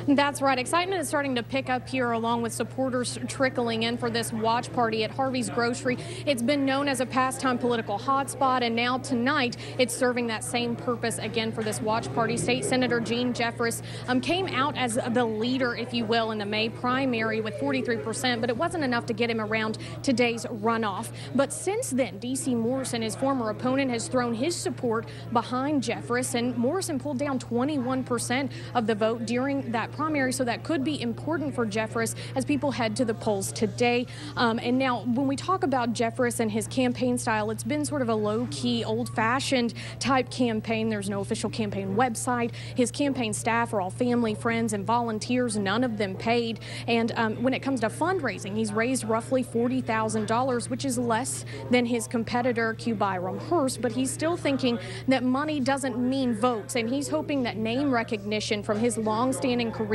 That's right. Excitement is starting to pick up here, along with supporters trickling in for this watch party at Harvey's Grocery. It's been known as a pastime political hotspot, and now tonight it's serving that same purpose again for this watch party. State Senator Gene Jeffress came out as the leader, if you will, in the May primary with 43%, but it wasn't enough to get him around today's runoff. But since then, D.C. Morrison, his former opponent, has thrown his support behind Jeffress, and Morrison pulled down 21% of the vote during that primary, so that could be important for Jeffress as people head to the polls today. And now, when we talk about Jeffress and his campaign style, it's been sort of a low-key, old-fashioned type campaign. There's no official campaign website. His campaign staff are all family, friends, and volunteers, none of them paid. And when it comes to fundraising, he's raised roughly $40,000, which is less than his competitor, Q. Byram Hearst, but he's still thinking that money doesn't mean votes, and he's hoping that name recognition from his long-standing career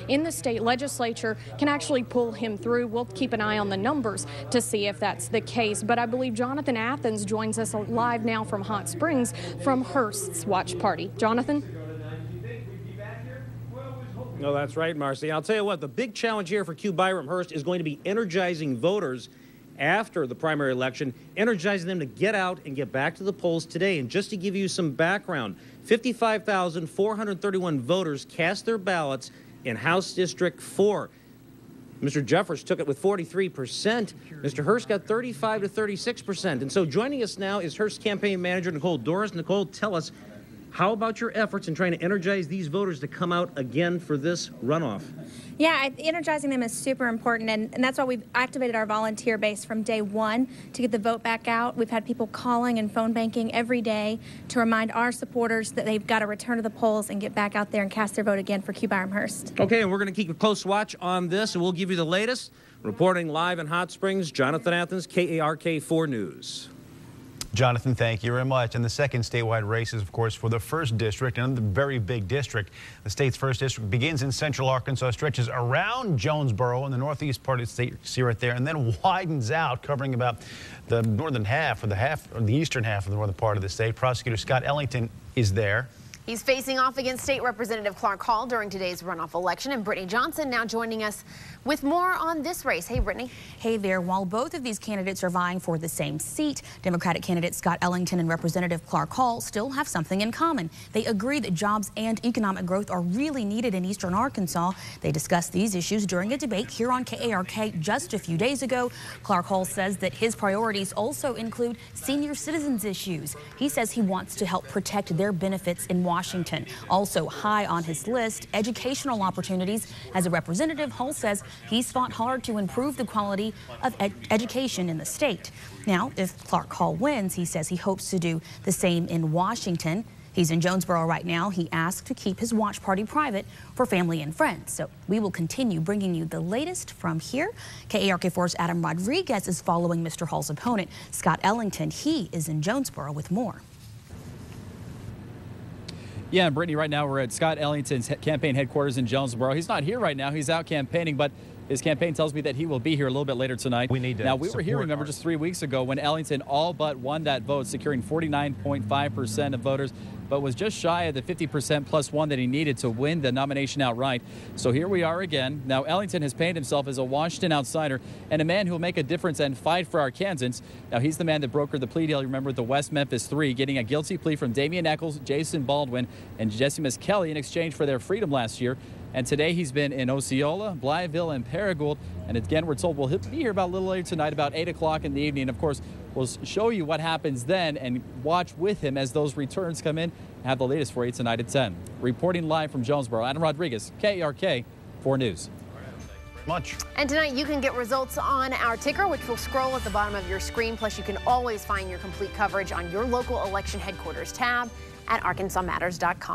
in the state legislature can actually pull him through. We'll keep an eye on the numbers to see if that's the case. But I believe Jonathan Athens joins us live now from Hot Springs from Hearst's watch party. Jonathan? No, that's right, Marcy. I'll tell you what, the big challenge here for Q. Byram Hearst is going to be energizing voters after the primary election, energizing them to get out and get back to the polls today. And just to give you some background, 55,431 voters cast their ballots in House District 4. Mr. Jeffress took it with 43%. Mr. Hearst got 35 to 36%. And so joining us now is Hearst campaign manager Nicole Doris. Nicole, tell us, how about your efforts in trying to energize these voters to come out again for this runoff? Yeah, energizing them is super important, and that's why we've activated our volunteer base from day one to get the vote back out. We've had people calling and phone banking every day to remind our supporters that they've got to return to the polls and get back out there and cast their vote again for Q. Byram Hearst. Okay, and we're going to keep a close watch on this, and we'll give you the latest. Reporting live in Hot Springs, Jonathan Athens, KARK 4 News. Jonathan, thank you very much. And the second statewide race is, of course, for the 1st district, and the very big district. The state's 1st district begins in central Arkansas, stretches around Jonesboro in the northeast part of the state, see right there, and then widens out, covering about the northern half, or the eastern half of the northern part of the state. Prosecutor Scott Ellington is there. He's facing off against State Representative Clark Hall during today's runoff election, and Brittany Johnson now joining us with more on this race. Hey, Brittany. Hey there. While both of these candidates are vying for the same seat, Democratic candidate Scott Ellington and Representative Clark Hall still have something in common. They agree that jobs and economic growth are really needed in eastern Arkansas. They discussed these issues during a debate here on KARK just a few days ago. Clark Hall says that his priorities also include senior citizens issues. He says he wants to help protect their benefits in Washington. Also high on his list, educational opportunities. As a representative, Hall says he's fought hard to improve the quality of education in the state. Now, if Clark Hall wins, he says he hopes to do the same in Washington. He's in Jonesboro right now. He asked to keep his watch party private for family and friends. So we will continue bringing you the latest from here. KARK4's Adam Rodriguez is following Mr. Hall's opponent, Scott Ellington. He is in Jonesboro with more. Yeah, and Brittany, right now we're at Scott Ellington's campaign headquarters in Jonesboro. He's not here right now. He's out campaigning, but his campaign tells me that he will be here a little bit later tonight. We need to Now, we were here, remember, just 3 weeks ago when Ellington all but won that vote, securing 49.5% of voters, but was just shy of the 50% plus one that he needed to win the nomination outright. So here we are again. Now, Ellington has painted himself as a Washington outsider and a man who will make a difference and fight for Arkansans. Now, he's the man that brokered the plea deal, remember, the West Memphis 3, getting a guilty plea from Damian Eccles, Jason Baldwin, and Jesse Miss Kelly in exchange for their freedom last year. And today he's been in Osceola, Blytheville, and Paragould. And again, we're told we'll be here about a little later tonight, about 8 o'clock in the evening. Of course, we'll show you what happens then and watch with him as those returns come in. Have the latest for you tonight at 10. Reporting live from Jonesboro, Adam Rodriguez, KARK 4 News. Much. And tonight you can get results on our ticker, which will scroll at the bottom of your screen. Plus, you can always find your complete coverage on your local election headquarters tab at arkansasmatters.com.